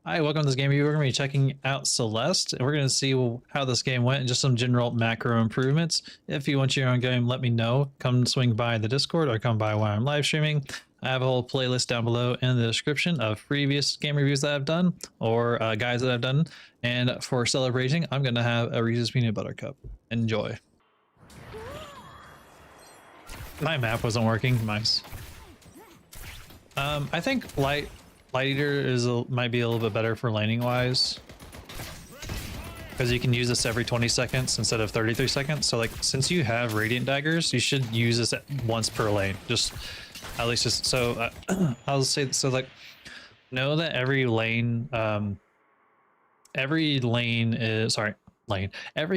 Hi, welcome to this game review. We're going to be checking out Celeste, and we're going to see how this game went and just some general macro improvements. If you want your own game, let me know. Come swing by the Discord or come by while I'm live streaming. I have a whole playlist down below in the description of previous game reviews that I've done or guides that I've done. And for celebrating, I'm going to have a Reese's Peanut Butter Cup. Enjoy. My map wasn't working. Nice. I think Light Eater might be a little bit better for laning wise, because you can use this every 20 seconds instead of 33 seconds. So like, since you have Radiant Daggers, you should use this once per lane. Just at least just so I'll say so. Like, know that every lane every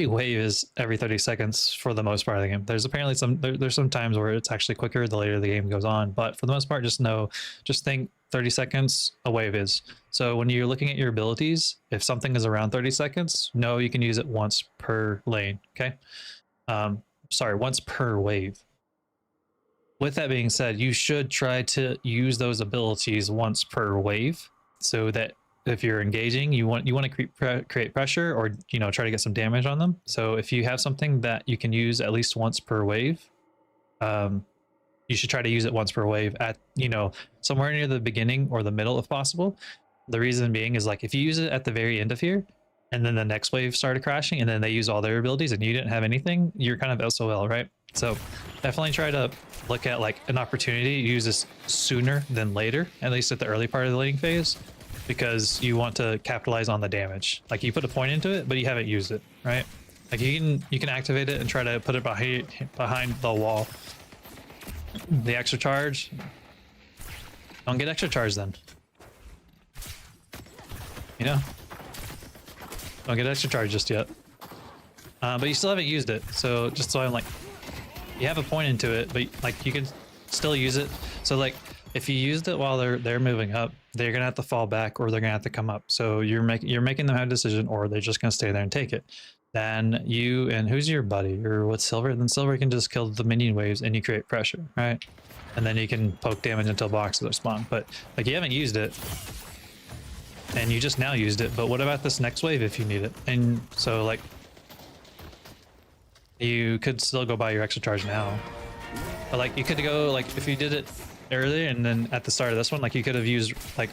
wave is every 30 seconds for the most part of the game. There's apparently there's some times where it's actually quicker the later the game goes on, but for the most part, just think 30 seconds a wave is. So when you're looking at your abilities, if something is around 30 seconds, no, you can use it once per lane. Okay. Sorry, once per wave. With that being said, you should try to use those abilities once per wave, so that if you're engaging, you want to create pressure, or try to get some damage on them. So if you have something that you can use at least once per wave, you should try to use it once per wave at somewhere near the beginning or the middle if possible. The reason being is, like, if you use it at the very end of here and then the next wave started crashing and then they use all their abilities and you didn't have anything, you're kind of SOL, right? So definitely try to look at like an opportunity to use this sooner than later, at least at the early part of the laning phase, because you want to capitalize on the damage. Like, you put a point into it, but you haven't used it, right? Like, you can activate it and try to put it behind the wall. The extra charge, don't get extra charge then. Don't get extra charge just yet. But you still haven't used it, so just so I'm like, you have a point into it, but like you can still use it. So like, if you used it while they're moving up, they're gonna have to fall back or they're gonna have to come up. So you're making them have a decision, or they're just gonna stay there and take it. Then you, and who's your buddy, or with Silver? Then Silver can just kill the minion waves and you create pressure, right? And then you can poke damage until boxes are spawned. But like, you haven't used it, and you just now used it. But what about this next wave if you need it? And so like, you could still go buy your extra charge now. But like, you could go, like, if you did it earlier and then at the start of this one, like, you could have used like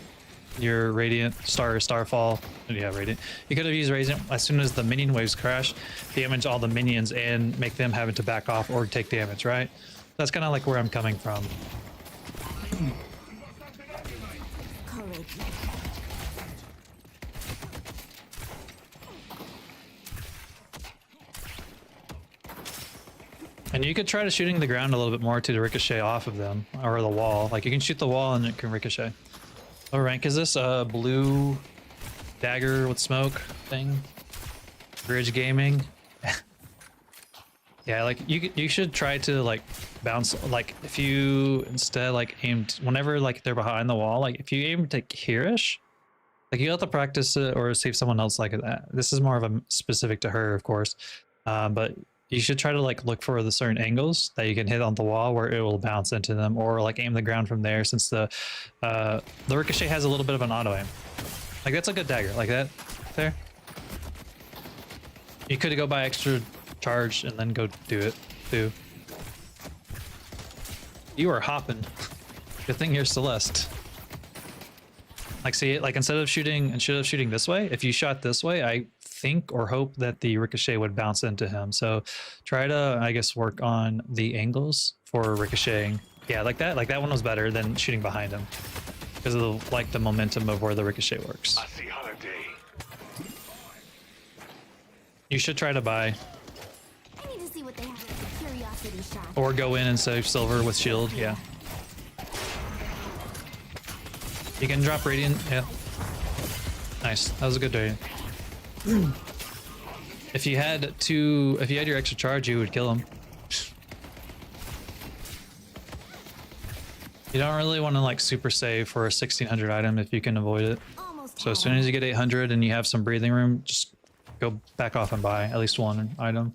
your Radiant Starfall. Yeah, Radiant. You could have used Radiant as soon as the minion waves crash, damage all the minions and make them having to back off or take damage, right? That's kind of like where I'm coming from. And you could try to shooting the ground a little bit more to ricochet off of them, or the wall. Like, you can shoot the wall and it can ricochet. What rank is this? Blue dagger with smoke thing. Bridge gaming. Yeah, like, you should try to like bounce. Like, if you instead like aimed whenever like they're behind the wall, like if you aim to here-ish, like, you have to practice it or save someone else like that. This is more of a specific to her, of course, but you should try to like look for the certain angles that you can hit on the wall where it will bounce into them, or like aim the ground from there, since the ricochet has a little bit of an auto aim. Like, that's a good dagger like that there. You could go buy extra charge and then go do it too. You are hopping. Good thing you're Celeste. Like, see, like, instead of shooting this way, if you shot this way, I think or hope that the ricochet would bounce into him. So try to, I guess, work on the angles for ricocheting. Yeah, like that one was better than shooting behind him, because of the momentum of where the ricochet works. You should try to buy, I need to see what they have at the curiosity shop. or go in and save Silver with shield. Yeah, you can drop Radiant. Yeah, nice. That was a good day. If you had your extra charge, you would kill him. You don't really want to like super save for a 1600 item if you can avoid it. So as soon as you get 800 and you have some breathing room, just go back off and buy at least one item.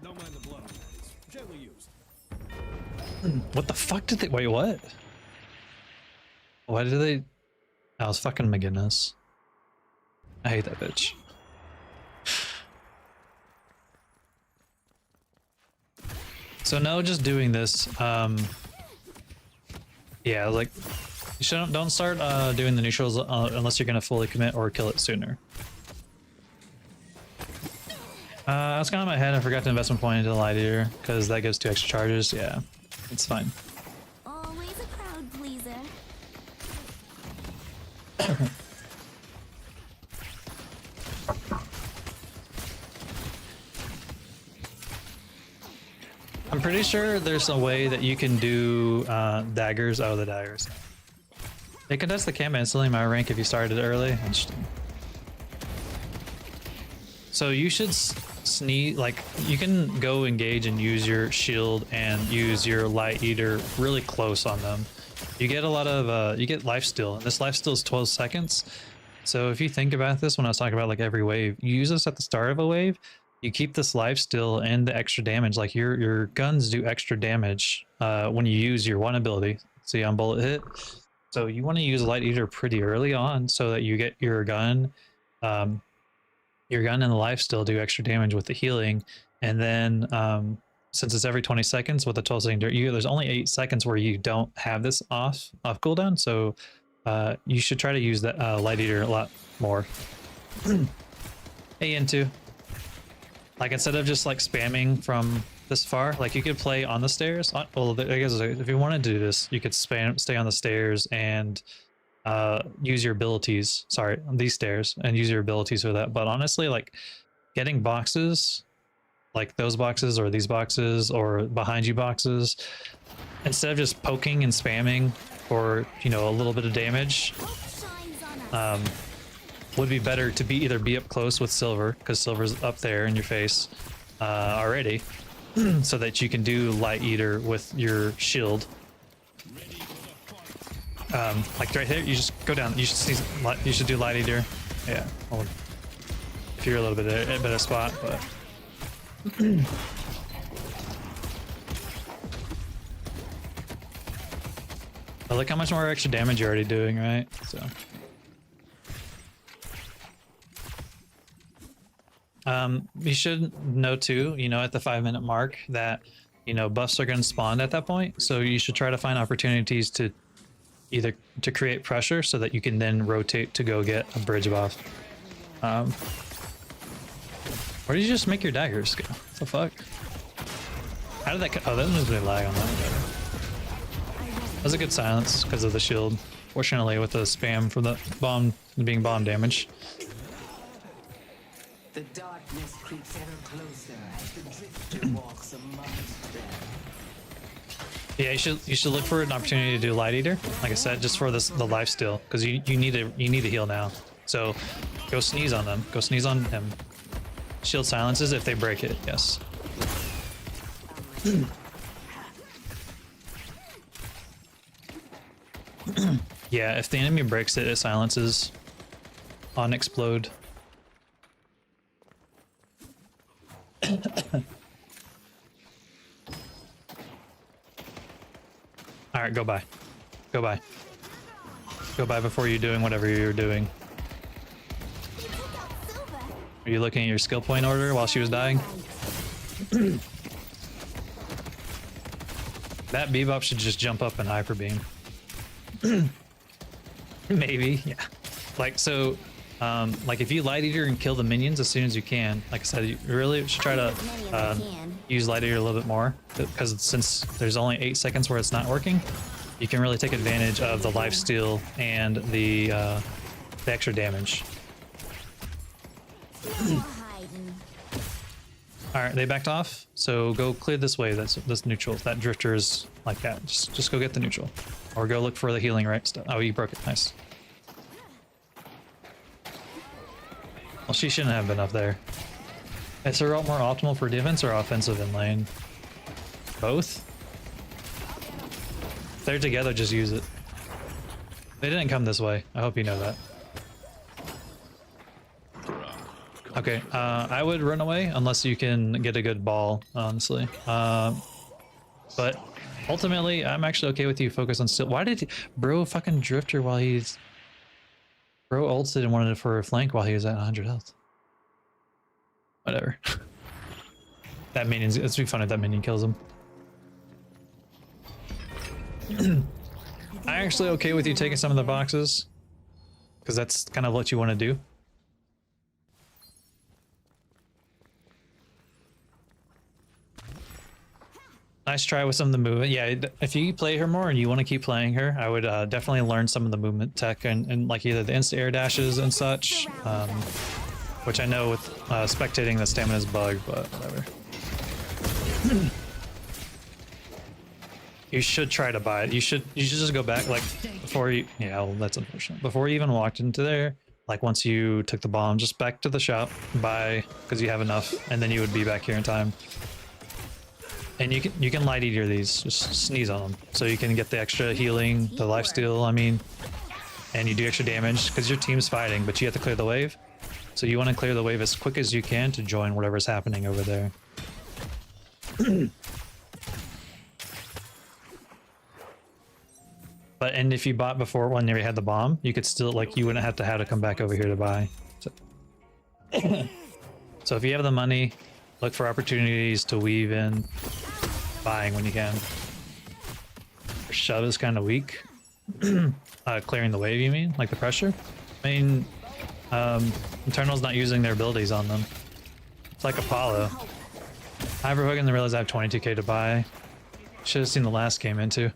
Don't mind the blood. It's gently used. What the fuck did they? Wait, what? Why did they? That was fucking McGinnis. I hate that bitch. So no, just doing this. Yeah, like you shouldn't. Don't start doing the neutrals unless you're gonna fully commit or kill it sooner. I was kind of in my head. I forgot to investment point into the light eater because that gives 2 extra charges. Yeah, it's fine. Always a crowd pleaser. I'm pretty sure there's a way that you can do daggers. Oh, the daggers. They contest the camp instantly my rank if you started early. Interesting. So you should sneeze, like you can go engage and use your shield and use your light eater really close on them. You get a lot of, you get lifesteal, and this lifesteal is 12 seconds. So if you think about this, when I was talking about like every wave, you use this at the start of a wave, you keep this lifesteal and the extra damage. Like your guns do extra damage when you use your one ability. See on bullet hit. So you want to use light eater pretty early on so that you get your gun and the lifesteal do extra damage with the healing. And then since it's every 20 seconds with the 12 second there's only 8 seconds where you don't have this off cooldown. So you should try to use that light eater a lot more. Hey, into. Like instead of just like spamming from this far, like you could play on the stairs. Well, I guess if you wanted to do this, you could stay on the stairs and use your abilities. Sorry, on these stairs and use your abilities for that. But honestly, like getting boxes, like those boxes or these boxes or behind you boxes, instead of just poking and spamming for a little bit of damage. Would be better to either be up close with silver, because silver's up there in your face already, so that you can do light eater with your shield. Like right here, you just go down. You should do light eater. Yeah, well, if you're a little bit at a better spot, but. But look how much more extra damage you're already doing, right? So. You should know too, at the 5-minute mark that, buffs are going to spawn at that point. So you should try to find opportunities to either to create pressure so that you can then rotate to go get a bridge buff. Where did you just make your daggers go? What the fuck? How did that? Oh, that was really lag on that. That was a good silence because of the shield. Fortunately, with the spam from the bomb being bomb damage. The darkness creeps ever closer as the drifter walks amongst them. Yeah, you should look for an opportunity to do light eater. Like I said, just for the life steal, because you need to heal now. So go sneeze on them. Go sneeze on him. Shield silences if they break it. Yes. Yeah, if the enemy breaks it, it silences on explode. All right, go by. Go by. Go by before you're doing whatever you're doing. You took out Silver. Are you looking at your skill point order while she was dying? That Bebop should just jump up and hyper beam. Maybe, yeah. Like so, like if you light eater and kill the minions as soon as you can, like I said, you really should try to use light eater a little bit more, because since there's only 8 seconds where it's not working, you can really take advantage of the life steal and the extra damage. All right, they backed off, so go clear this wave. That's neutral. That drifter is like that. Just go get the neutral, or go look for the healing right stuff. Oh, you broke it. Nice. Well, she shouldn't have been up there. Is her ult more optimal for defense or offensive in lane? Both? If they're together, just use it. They didn't come this way. I hope you know that. Okay, I would run away unless you can get a good ball, honestly. But ultimately, I'm actually okay with you focus on still. Why did bro fucking drifter while he's... Bro ulted and wanted it for a flank while he was at 100 health. Whatever. That minion's, it's be fun if that minion kills him. I'm actually okay with you taking some of the boxes, because that's kind of what you want to do. Nice try with some of the movement. Yeah, if you play her more and you want to keep playing her, I would definitely learn some of the movement tech and like either the insta air dashes and such, which I know with spectating the stamina's bugged, but whatever. You should try to buy it. You should just go back like before you. Yeah, well, that's unfortunate. Before you even walked into there, like once you took the bomb, just back to the shop, buy because you have enough, and then you would be back here in time. And you can light eater these, just sneeze on them, so you can get the extra healing, the lifesteal. I mean, and you do extra damage because your team's fighting, but you have to clear the wave. So you want to clear the wave as quick as you can to join whatever's happening over there. But and if you bought before when you had the bomb, you could still like you wouldn't have to come back over here to buy. So, so if you have the money, look for opportunities to weave in buying when you can. Shove is kind of weak. Clearing the wave, you mean? Like the pressure? I mean, Eternal's not using their abilities on them. It's like Apollo. Hyperhook and realize I have 22k to buy. Should have seen the last game into.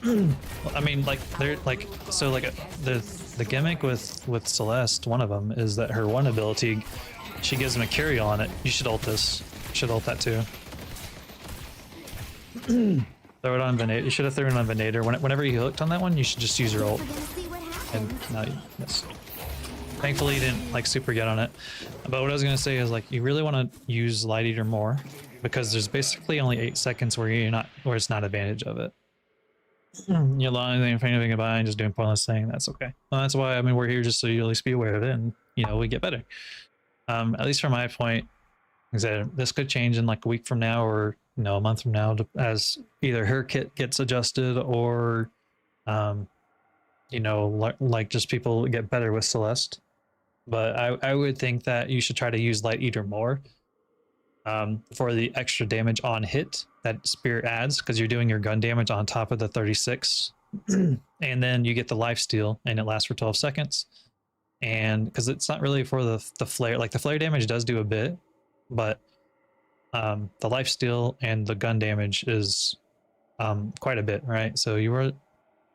I mean, like they're like so like the gimmick with Celeste, one of them is that her one ability, she gives Mercurial on it. You should ult this. You should ult that too. Throw it on Venator. You should have thrown it on Venator. Whenever you hooked on that one, you should just use your ult. And now you miss. Thankfully, you didn't like super get on it. But what I was gonna say is like you really want to use Light Eater more because there's basically only 8 seconds where it's not advantage of it. You're lying anything about and just doing pointless thing. That's okay. Well, that's why I mean we're here just so you at least be aware of it and we get better. At least from my point, this could change in like a week from now or a month from now as either her kit gets adjusted or like just people get better with Celeste. But I would think that you should try to use Light Eater more for the extra damage on hit that Spirit adds, because you're doing your gun damage on top of the 36 and then you get the life steal and it lasts for 12 seconds. And because it's not really for the flare, like the flare damage does do a bit, but the life steal and the gun damage is quite a bit, right? So you were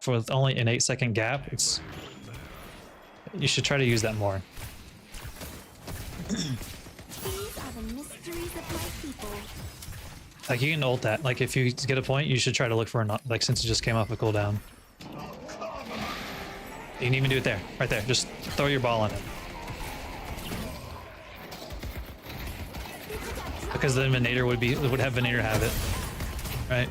for only an 8-second gap, you should try to use that more. These are the mysteries of my people. Like you can ult that. Like if you get a point, you should try to look for a like since it just came off a cooldown. You can even do it there, right there. Just throw your ball on it. Because then Venator would have Venator have it, right?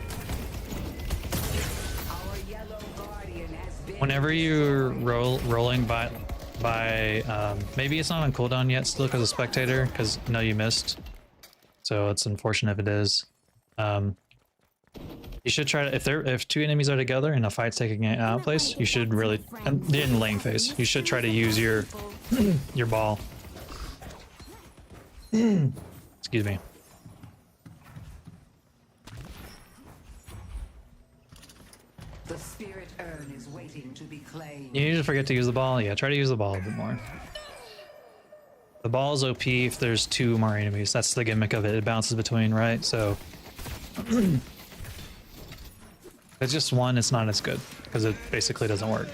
Whenever you're rolling by maybe it's not on cooldown yet still because of spectator, because no, you missed. So it's unfortunate if it is. You should try to if 2 enemies are together and a fight's taking it out of place, you should really in lane phase. You should try to use your ball. Excuse me. The spirit urn is waiting to be claimed. You usually forget to use the ball. Yeah, try to use the ball a bit more. The ball is OP if there's 2 more enemies. That's the gimmick of it. It bounces between, right? So if it's just one, it's not as good because it basically doesn't work.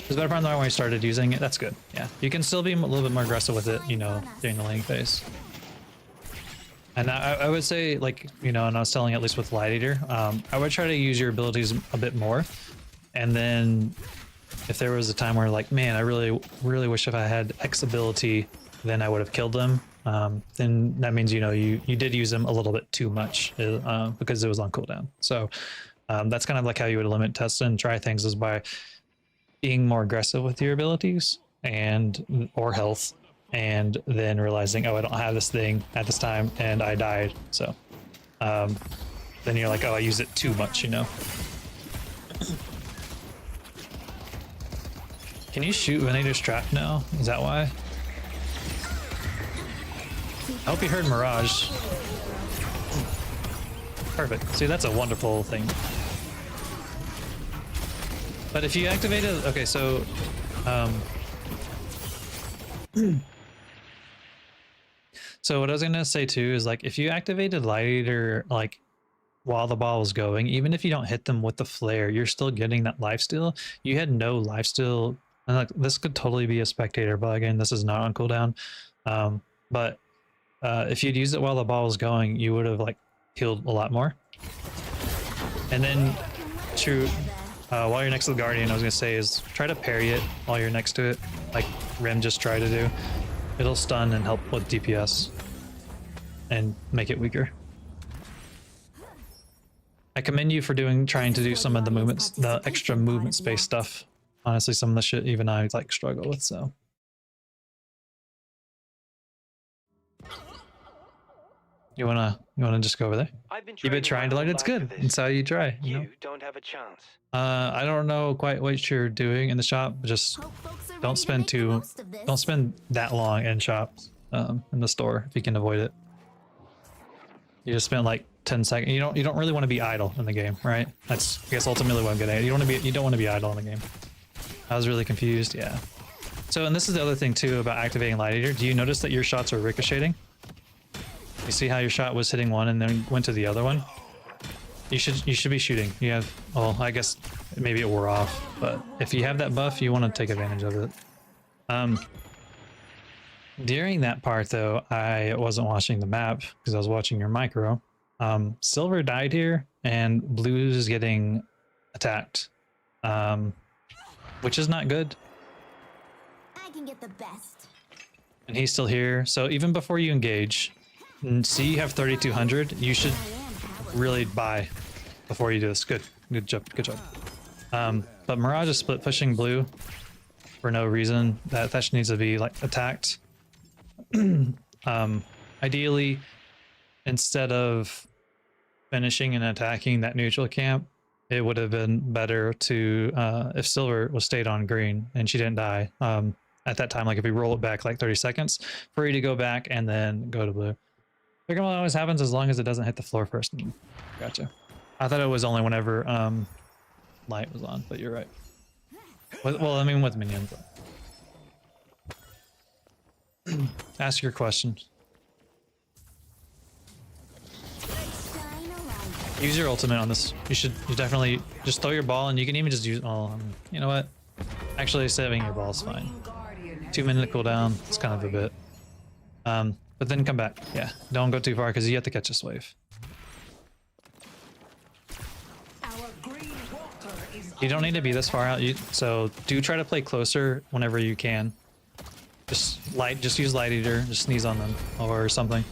There's better part when we started using it. That's good. Yeah, you can still be a little bit more aggressive with it, during the lane phase. And I would say, like, and I was telling at least with Light Eater, I would try to use your abilities a bit more. And then if there was a time where like, man, I really, really wish if I had X ability, then I would have killed them. Then that means, you did use them a little bit too much because it was on cooldown. So that's kind of like how you would limit test and try things, is by being more aggressive with your abilities or health. And then realizing, oh, I don't have this thing at this time and I died. So then you're like, oh, I used it too much, Can you shoot Venator's trap now? Is that why? I hope you heard Mirage. Perfect. See, that's a wonderful thing. But if you activate it, okay, so so what I was gonna say too is like if you activated Light Eater like while the ball was going, even if you don't hit them with the flare, you're still getting that lifesteal. You had no lifesteal, and like this could totally be a spectator bug, again, this is not on cooldown. But if you'd used it while the ball was going, you would have like healed a lot more. And then true, while you're next to the Guardian, I was gonna say is try to parry it while you're next to it, like Rim just tried to do. It'll stun and help with DPS and make it weaker. I commend you for trying to do some of the movements, the extra movement space stuff. Honestly, some of the shit even I like struggle with, so. You wanna just go over there? You've been trying to learn. It's good. It's how you try. You know? Don't have a chance. I don't know quite what you're doing in the shop. Just Hope folks are don't ready to spend make the most of this. don't spend that long in shops, in the store if you can avoid it. You just spend like 10 seconds. You don't really want to be idle in the game, right? That's I guess ultimately what I'm getting at. You don't want to be idle in the game. I was really confused. Yeah. So and this is the other thing too about activating Light Eater. Do you notice that your shots are ricocheting? You see how your shot was hitting one and then went to the other one? You should be shooting. You have, well, I guess maybe it wore off, but if you have that buff, you want to take advantage of it. During that part though, I wasn't watching the map because I was watching your micro. Silver died here and blue is getting attacked, which is not good. I can get the best. And he's still here. So even before you engage, and see you have 3200, you should really buy before you do this. Good job. But Mirage is split pushing blue for no reason. That needs to be like attacked. Ideally, instead of finishing and attacking that neutral camp, it would have been better to if Silver was stayed on green and she didn't die at that time, like if we roll it back like 30 seconds for you to go back and then go to blue. Figure out always happens as long as it doesn't hit the floor first. Gotcha. I thought it was only whenever light was on, but you're right. Well, I mean with minions. Ask your question. Use your ultimate on this. You definitely just throw your ball, and you can even just use. Oh, you know what? Actually, saving your ball is fine. 2-minute cooldown. It's kind of a bit. But then come back. Yeah, don't go too far because you have to catch this wave. You don't need to be this far out. So do try to play closer whenever you can. Just use Light Eater. Just sneeze on them or something.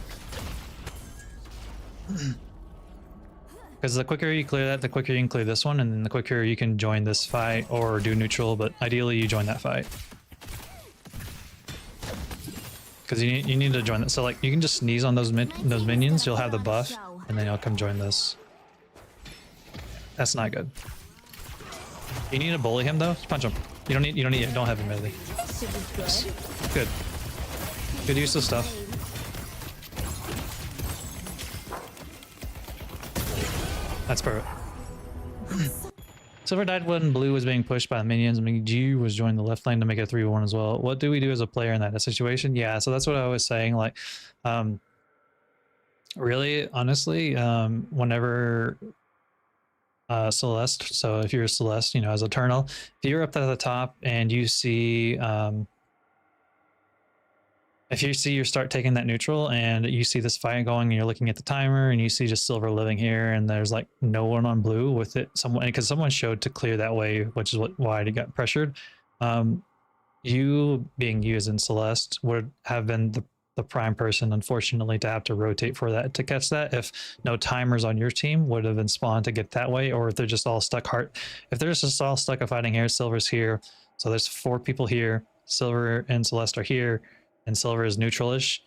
Because the quicker you clear that, the quicker you can clear this one, and then the quicker you can join this fight or do neutral. But ideally, you join that fight. Because you need to join that. So like you can just sneeze on those minions. You'll have the buff, and then you'll come join this. That's not good. You need to bully him though. Just punch him. You don't have him really. Good. Good use of stuff. That's perfect. Silver died when blue was being pushed by the minions. I mean, G was joining the left lane to make a 3v1 as well. What do we do as a player in that situation? Yeah, so that's what I was saying. Like, really, honestly, whenever Celeste, so if you're a Celeste, you know, as Eternal, if you're up at the top and you see, if you see you start taking that neutral and you see this fight going and you're looking at the timer and you see just Silver living here and there's like no one on blue with it, because someone showed to clear that wave, which is why he got pressured. You being used in Celeste would have been the prime person, unfortunately, to have to rotate for that to catch that. If no timers on your team would have been spawned to get that way, or if they're just all stuck if they're just all stuck fighting here, Silver's here, so there's 4 people here, Silver and Celeste are here, and Silver is neutral-ish,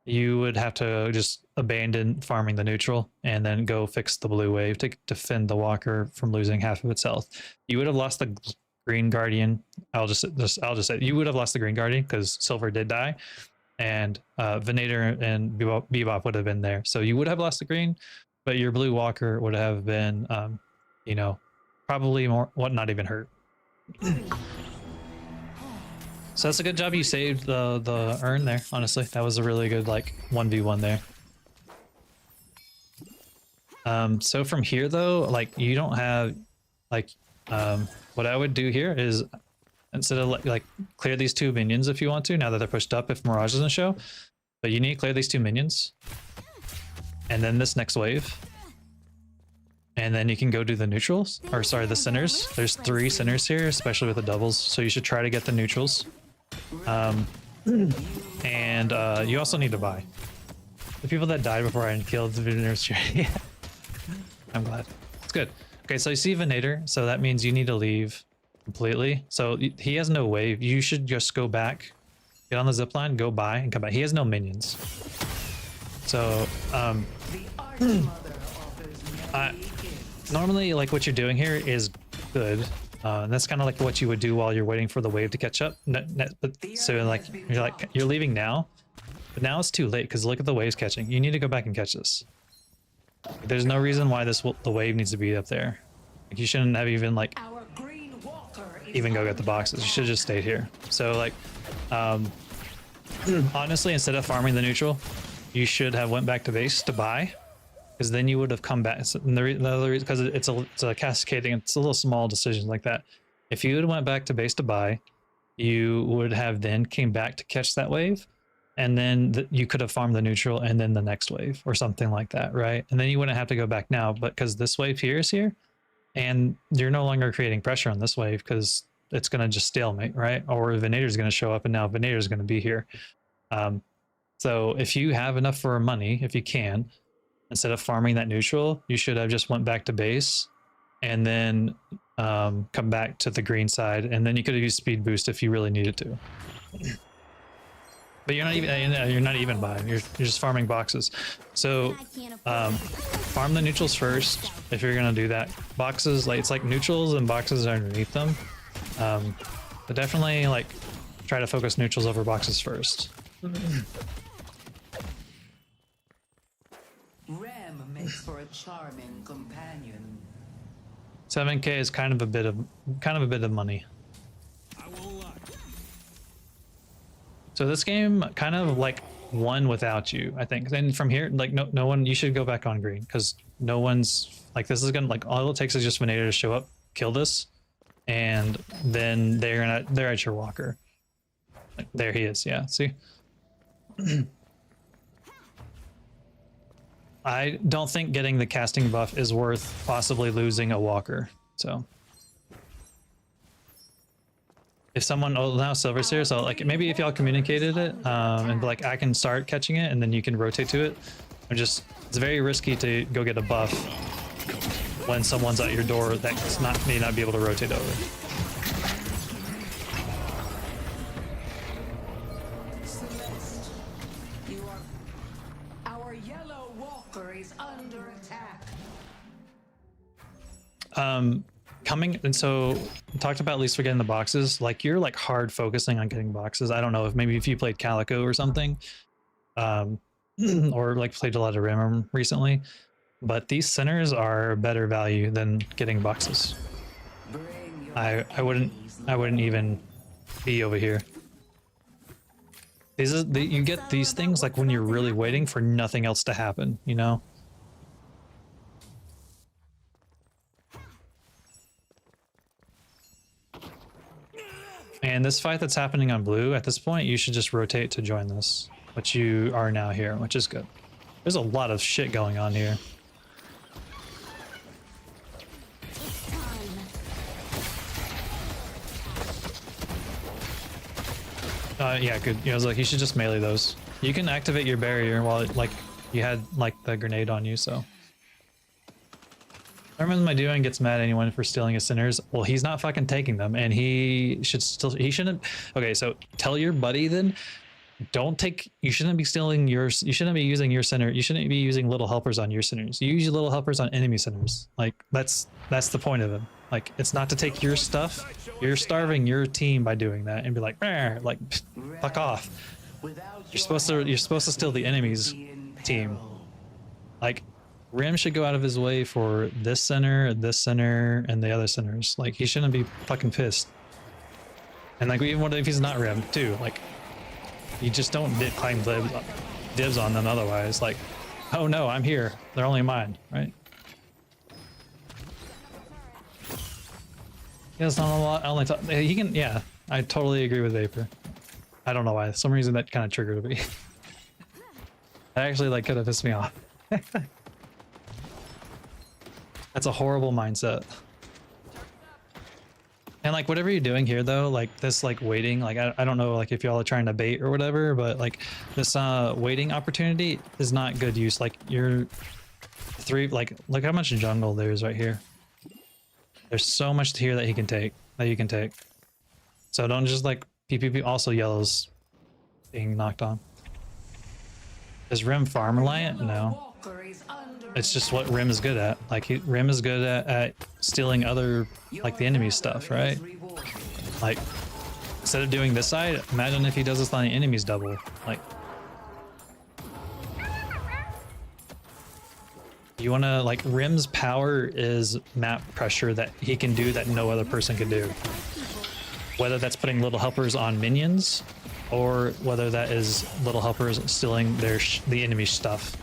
you would have to just abandon farming the neutral and then go fix the blue wave to defend the walker from losing half of its health. You would have lost the green guardian, I'll just say you would have lost the green guardian because silver did die, and Venator and Bebop would have been there. So you would have lost the green, but your blue walker would have been, you know, probably not even hurt. So that's a good job. You saved the urn there. Honestly, that was a really good like 1v1 there. So from here though, like you don't have like what I would do here is instead of like clear these 2 minions if you want to, now that they're pushed up if Mirage doesn't show, but you need to clear these 2 minions and then this next wave, and then you can go do the neutrals, or sorry, the centers. There's 3 centers here, especially with the doubles, so you should try to get the neutrals. And you also need to buy. The people that died before I killed the Venator's yeah. I'm glad. It's good. Okay, so you see Venator, so that means you need to leave completely. So he has no wave. You should just go back, get on the zip line, go by, and come back. He has no minions. So, normally, like what you're doing here is good. And that's kind of like what you would do while you're waiting for the wave to catch up. So like you're leaving now, but now it's too late because look at the waves catching. You need to go back and catch this. There's no reason why the wave needs to be up there. Like you shouldn't have even like even go get the boxes. You should have just stayed here. So like honestly, instead of farming the neutral, you should have went back to base to buy, because then you would have come back. And the other reason, because it's a cascading, it's a little small decision like that. If you would have went back to base to buy, you would have then came back to catch that wave, and then you could have farmed the neutral and then the next wave or something like that, right? And then you wouldn't have to go back now, but because this wave here is here, and you're no longer creating pressure on this wave because it's going to just stalemate, right? Or Venator's going to show up, and now Venator's going to be here. So if you have enough for money, if you can, instead of farming that neutral, you should have just went back to base and then come back to the green side, and then you could have used speed boost if you really needed to. But you're not even buying. You're just farming boxes. So farm the neutrals first if you're gonna do that. Boxes, like it's like neutrals and boxes are underneath them. But definitely like try to focus neutrals over boxes first. Rem makes for a charming companion. 7K is kind of a bit of money. I won't lie. So this game kind of like won without you, I think. Then from here, like no one, you should go back on green because no one's like, this is gonna like, all it takes is just Venator to show up, kill this, and then they're at your walker. Like, there he is. Yeah, see. I don't think getting the casting buff is worth possibly losing a walker. So if someone, oh, now Silver's here, so like maybe if y'all communicated it and like I can start catching it and then you can rotate to it. It's very risky to go get a buff when someone's at your door that may not be able to rotate over. Celeste, our yellow walker is under attack. And so talked about at least for getting the boxes, like you're like hard focusing on getting boxes. I don't know if maybe if you played Calico or something, or like played a lot of Rim recently, but these centers are better value than getting boxes. I wouldn't even be over here. You get these things like when you're really waiting for nothing else to happen, you know? And this fight that's happening on blue, at this point, you should just rotate to join this, which you are now here, which is good. There's a lot of shit going on here. Yeah, good. I was like, you should just melee those. You can activate your barrier while it, like you had like the grenade on you, so. I remember my duo gets mad at anyone for stealing his centers. Well, he's not fucking taking them, and he shouldn't. Okay, so tell your buddy then, you shouldn't be stealing yours. You shouldn't be using your center. You shouldn't be using little helpers on your centers. You use little helpers on enemy centers. Like that's the point of them. Like, it's not to take your stuff. You're starving your team by doing that and be like, "Meh," like, fuck off. You're supposed to steal the enemy's team. Like, Rim should go out of his way for this center, and the other centers. Like, he shouldn't be fucking pissed. And like, even if he's not Rim too, like, you just don't claim dibs on them otherwise. Like, oh no, I'm here. They're only mine, right? Yeah, it's not a lot. I only thought he can. Yeah, I totally agree with Vapor. I don't know why. For some reason that kind of triggered me. That actually like could have pissed me off. That's a horrible mindset. And like whatever you're doing here though, like this like waiting, like I don't know like if y'all are trying to bait or whatever, but like this waiting opportunity is not good use. Like you're like look how much jungle there is right here. There's so much here that you can take. So don't just like PPP. Also yellow's being knocked on. Is Rim farm reliant? No. It's just what Rim is good at. Like Rim is good at stealing other like the enemy stuff, right? Like instead of doing this side, imagine if he does this on the enemy's double. Like you want to like Rim's power is map pressure that he can do that no other person can do. Whether that's putting little helpers on minions, or whether that is little helpers stealing the enemy's stuff.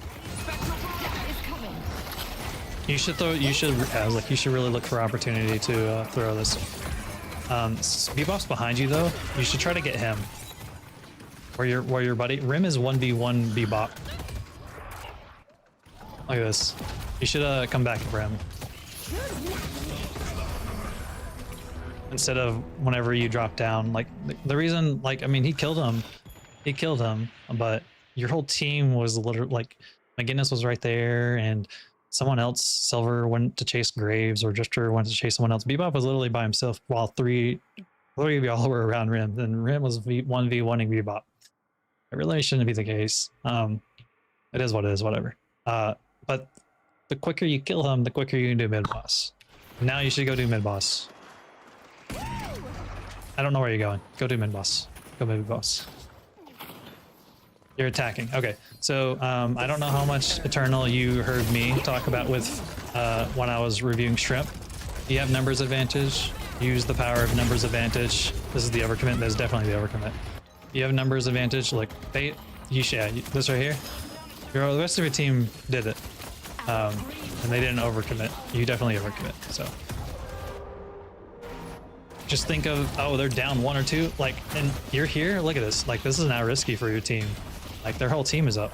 You should really look for opportunity to throw this. Bebop's behind you though. You should try to get him. Where your buddy Rim is 1v1 Bebop. Look at this. You should come back, Rim. Instead of whenever you drop down, like the reason, like I mean, he killed him, but your whole team was literally like McGinnis was right there, and someone else, Silver, went to chase Graves, or Drifter went to chase someone else. Bebop was literally by himself while three of y'all were around Rim, and Rim was 1v1ing Bebop. It really shouldn't be the case. It is what it is, whatever. But the quicker you kill him, the quicker you can do mid boss. Now you should go do mid boss. I don't know where you're going. Go do mid boss. Go mid boss. You're attacking. Okay, so I don't know how much Eternal you heard me talk about with when I was reviewing Shrimp. You have numbers advantage. Use the power of numbers advantage. This is the overcommit. That's definitely the overcommit. You have numbers advantage. Like this right here. The rest of your team did it, and they didn't overcommit. You definitely overcommit. So just think of, oh, they're down 1 or 2. Like, and you're here. Look at this. Like, this is now risky for your team. Like their whole team is up.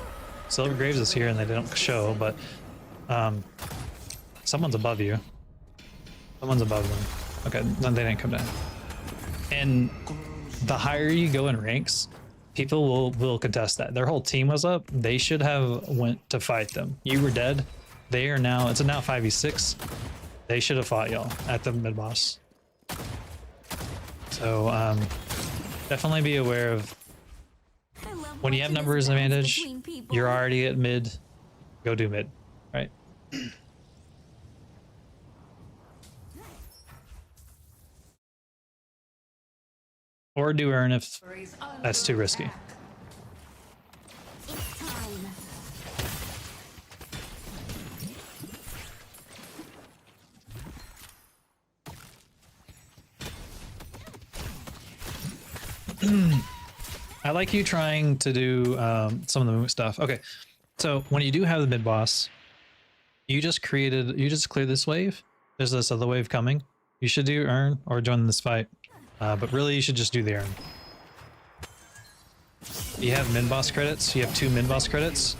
Silver Graves is here and they don't show, but someone's above you. Someone's above them. Okay, no, they didn't come down. And the higher you go in ranks, people will contest that. Their whole team was up. They should have went to fight them. You were dead. They are now. It's a now 5v6. They should have fought y'all at the mid boss. So definitely be aware of. When you have numbers advantage, you're already at mid. Go do mid, right? Or do earn if that's too risky. I like you trying to do some of the move stuff. Okay, so when you do have the mid boss, you just cleared this wave. There's this other wave coming. You should do earn or join this fight, but really you should just do the earn. You have mid boss credits. You have 2 mid boss credits.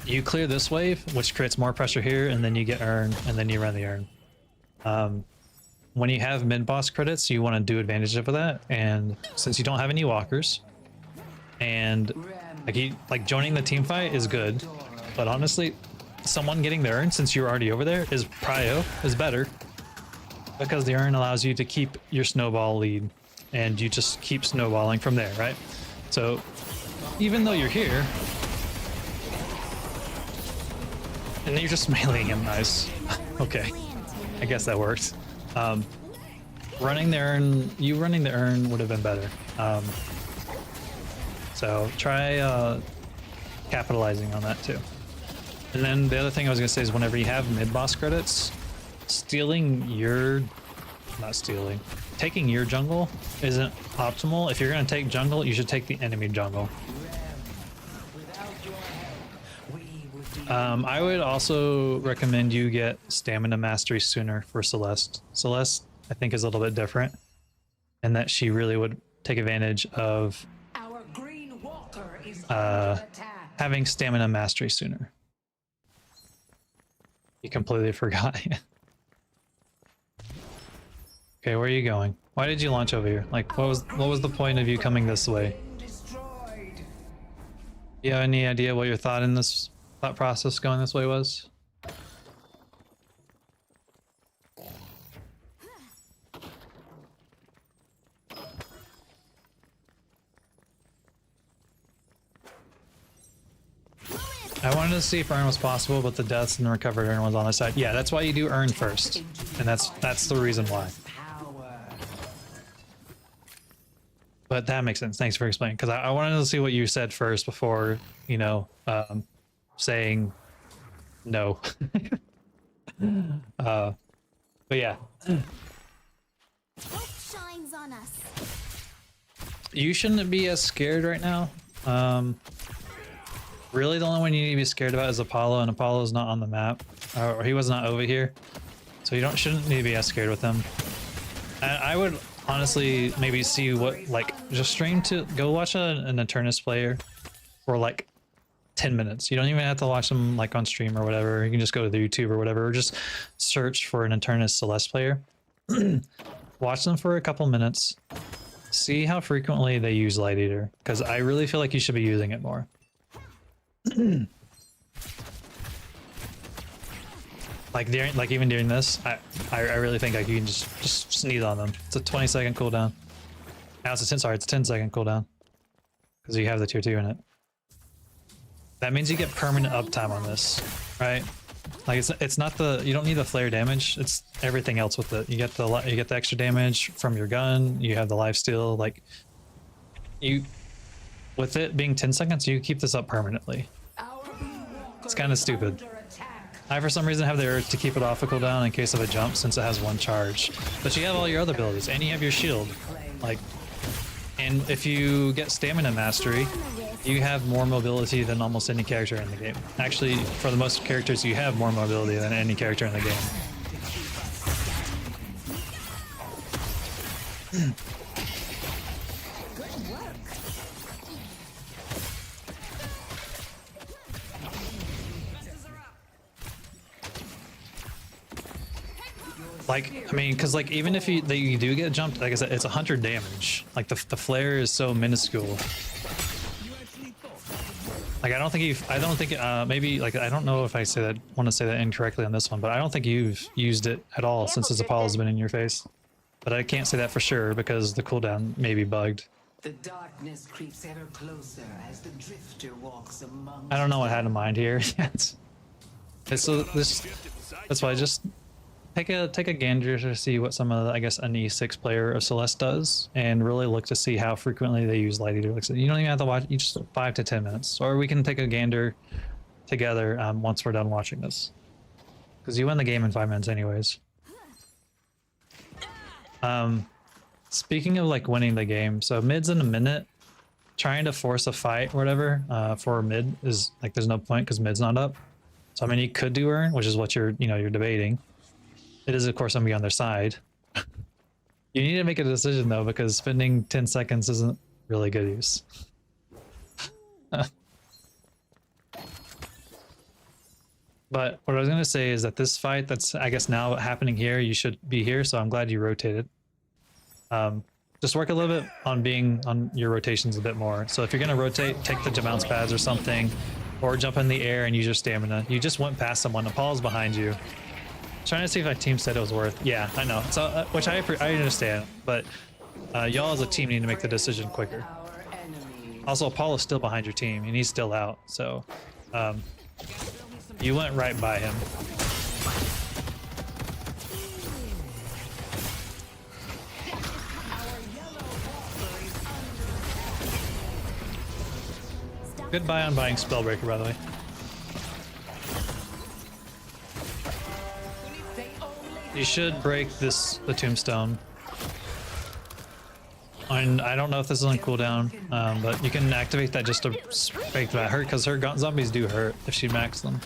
You clear this wave, which creates more pressure here, and then you get earn, and then you run the earn. When you have mid-boss credits, you want to do advantage of that, and since you don't have any walkers, and like joining the team fight is good, but honestly, someone getting the earn since you're already over there is better, because the earn allows you to keep your snowball lead, and you just keep snowballing from there, right? So even though you're here, and then you're just meleeing him, nice. Okay, I guess that worked. Running the urn, running the urn would have been better. So try capitalizing on that too. And then the other thing I was gonna say is whenever you have mid-boss credits, taking your jungle isn't optimal. If you're gonna take jungle, you should take the enemy jungle. I would also recommend you get stamina mastery sooner for Celeste. Celeste, I think, is a little bit different in that she really would take advantage of Our green walker is under attack. having stamina mastery sooner. You completely forgot. Okay, where are you going? Why did you launch over here? Like, what was the point of you coming this way? Destroyed. You have any idea what your thought process going this way was? I wanted to see if urn was possible, but the deaths and the recovered urn was on the side. Yeah, that's why you do urn first, and that's the reason why. Power. But that makes sense. Thanks for explaining, because I wanted to see what you said first before, you know, saying no. But yeah, Hope shines on us. you shouldn't be as scared right now. Really, the only one you need to be scared about is Apollo, and Apollo's not on the map, or he was not over here, so you shouldn't need to be as scared with him. And I would honestly maybe see what, like, just go watch an Eternus player for like 10 minutes. You don't even have to watch them like on stream or whatever. You can just go to the YouTube or whatever, or just search for an Eternus Celeste player. Watch them for a couple minutes. See how frequently they use Light Eater, because I really feel like you should be using it more. Like even during this, I really think like you can just sneeze on them. It's a 20-second cooldown. Now it's a 10-second cooldown because you have the tier 2 in it. That means you get permanent uptime on this, right? Like it's not you don't need the flare damage. It's everything else with it. You get the extra damage from your gun. You have the lifesteal. Like with it being 10 seconds, you keep this up permanently. It's kind of stupid. I, for some reason, have the urge to keep it off a cooldown in case of a jump since it has one charge. But you have all your other abilities, and you have your shield. Like, and if you get stamina mastery, you have more mobility than almost any character in the game. Actually, for the most characters, you have more mobility than any character in the game. Like, I mean, because like even if you do get jumped, like I said, it's 100 damage. Like the flare is so minuscule. Like I don't think maybe like I don't know if I want to say that incorrectly on this one, but I don't think you've used it at all since this Apollo's been in your face. But I can't say that for sure because the cooldown may be bugged. The darkness creeps ever closer as the drifter walks among. I don't know what I had in mind here. So that's why I just take a gander to see what some of the, I guess, an E6 player of Celeste does, and really look to see how frequently they use Light Eater. Like, you don't even have to watch each 5 to 10 minutes, or we can take a gander together once we're done watching this, because you win the game in 5 minutes anyways. Speaking of like winning the game, so mid's in a minute. Trying to force a fight or whatever for mid is like there's no point because mid's not up. So I mean, you could do urn, which is what you're debating. It is, of course, going to be on their side. You need to make a decision, though, because spending 10 seconds isn't really good use. But what I was going to say is that this fight that's, I guess, now happening here, you should be here, so I'm glad you rotated. Just work a little bit on being on your rotations a bit more. So if you're going to rotate, take the bounce pads or something, or jump in the air and use your stamina. You just went past someone. Apollo's behind you. Trying to see if my team said it was worth. Yeah, I know. So, which I understand, but y'all as a team need to make the decision quicker. Also, Apollo's still behind your team, and he's still out. So, you went right by him. Goodbye on buying Spellbreaker, by the way. You should break the tombstone. And I don't know if this is on cooldown, but you can activate that just to break that hurt, because her zombies do hurt if she maxes them.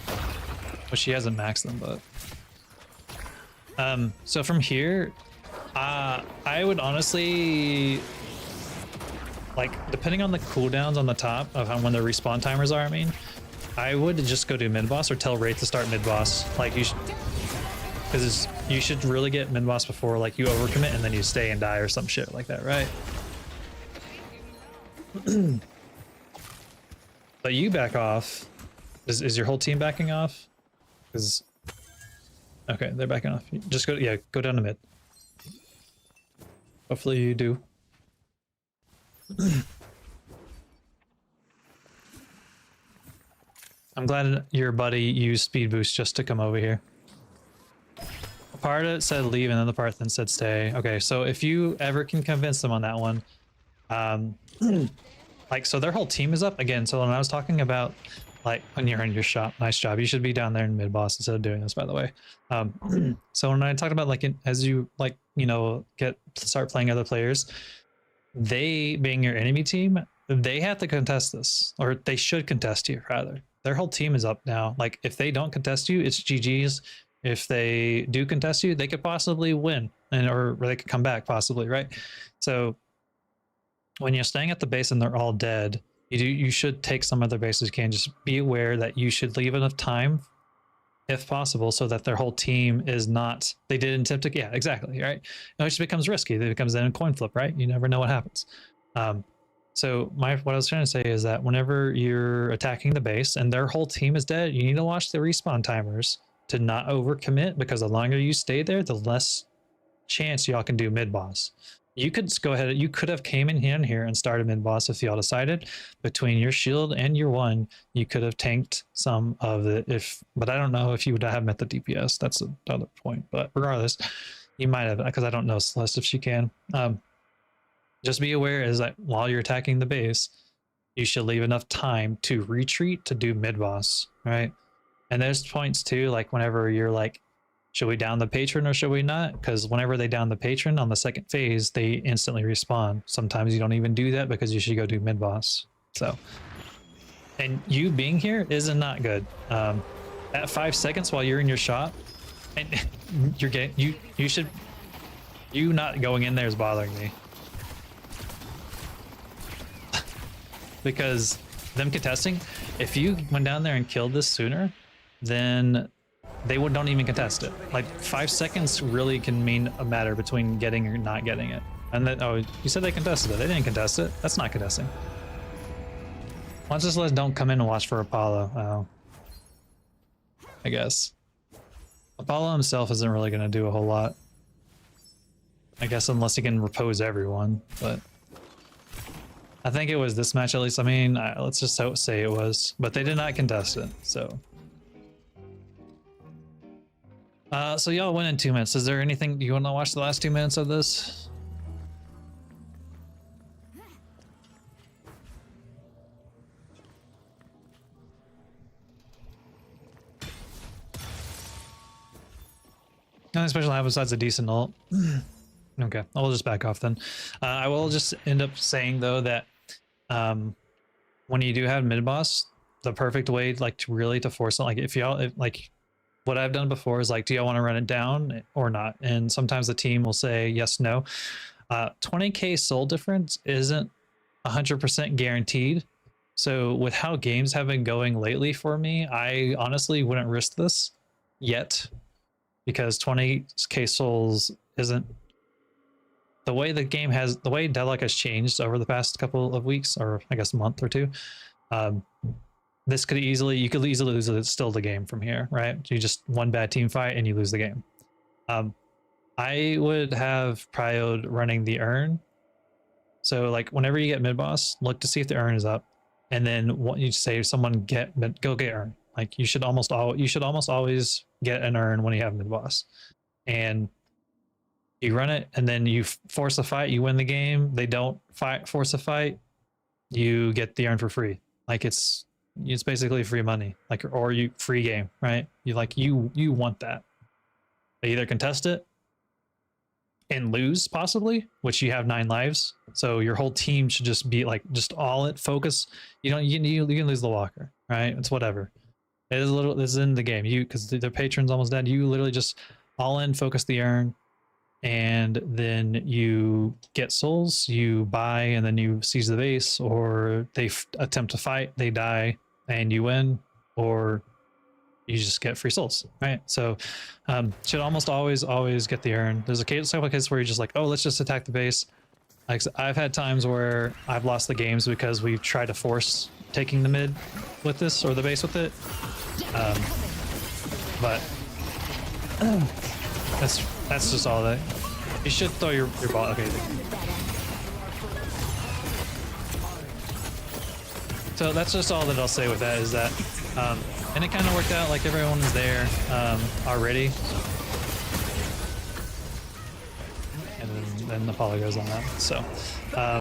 Well, she hasn't maxed them, but so from here, I would honestly, like, depending on the cooldowns on the top of when the respawn timers are, I would just go do mid boss or tell Wraith to start mid boss. Like, you should, because you should really get mid boss before like you overcommit and then you stay and die or some shit like that, right? But you back off. Is your whole team backing off? Because okay, they're backing off. Just go down to mid. Hopefully you do. I'm glad your buddy used speed boost just to come over here. A part of it said leave and then the part then said stay. Okay, so if you ever can convince them on that one, like, so their whole team is up again. So when I was talking about like when you're in your shop, nice job, you should be down there in mid boss instead of doing this, by the way. So when I talked about like as you like, you know, start playing other players, they being your enemy team, they have to contest this, or they should contest you rather. Their whole team is up now. Like if they don't contest you, it's GG's. If they do contest you, they could possibly win, or they could come back possibly, right? So when you're staying at the base and they're all dead, you should take some other bases you can. Just be aware that you should leave enough time, if possible, so that their whole team is not, they didn't attempt to, yeah, exactly, right? It just becomes risky. It becomes then a coin flip, right? You never know what happens. So what I was trying to say is that whenever you're attacking the base and their whole team is dead, you need to watch the respawn timers to not overcommit, because the longer you stay there, the less chance y'all can do mid boss. You could go ahead, you could have came in here and started mid boss if y'all decided. Between your shield and your one, you could have tanked some of the, but I don't know if you would have met the DPS. That's another point, but regardless, you might have, because I don't know Celeste if she can. Just be aware is that while you're attacking the base, you should leave enough time to retreat to do mid boss, right? And there's points too, like whenever you're like, should we down the patron or should we not? Because whenever they down the patron on the second phase, they instantly respawn. Sometimes you don't even do that because you should go do mid boss. So, and you being here isn't not good. At 5 seconds while you're in your shop, and you're getting you not going in there is bothering me. Because them contesting, if you went down there and killed this sooner, then they don't even contest it. Like 5 seconds really can mean a matter between getting or not getting it. And then, oh, you said they contested it. They didn't contest it. That's not contesting. Once just don't come in and watch for Apollo. Oh, I guess Apollo himself isn't really going to do a whole lot, I guess, unless he can repose everyone. But I think it was this match, at least. I mean, let's just say it was, but they did not contest it. So so y'all win in 2 minutes. Is there anything you want to watch the last 2 minutes of this? Nothing special happens besides a decent ult. Okay, I'll just back off then. I will just end up saying though that when you do have mid boss, the perfect way like to force it, like if like what I've done before is like, do y'all want to run it down or not? And sometimes the team will say yes, no. 20k soul difference isn't 100% guaranteed. So with how games have been going lately for me, I honestly wouldn't risk this yet, because 20k souls isn't the way the game has, the way Deadlock has changed over the past couple of weeks, or I guess a month or two. This could easily, you could easily lose it, still the game from here, right? You just one bad team fight and you lose the game. I would have prioed running the urn. So like whenever you get mid boss, look to see if the urn is up, and then what you say, someone go get urn. Like you should almost always get an urn when you have mid boss, and you run it, and then you force a fight, you win the game. They don't force a fight, you get the urn for free. Like it's basically free money, like, or you free game, right? You want that. They either contest it and lose possibly, which you have 9 lives, so your whole team should just be like just all it focus. You can lose the walker, right? It's whatever. It is a little, this is in the game, you, because their patron's almost dead, you literally just all in, focus the urn, and then you get souls, you buy, and then you seize the base, or they attempt to fight, they die, and you win, or you just get free souls, right? So should almost always get the urn. There's a case where you're just like, oh, let's just attack the base. Like, I've had times where I've lost the games because we tried to force taking the mid with this, or the base with it. But that's just all that. You should throw your ball. Okay. So that's just all that I'll say with that, is that, and it kind of worked out, like everyone was there already. And then Apollo goes on that. So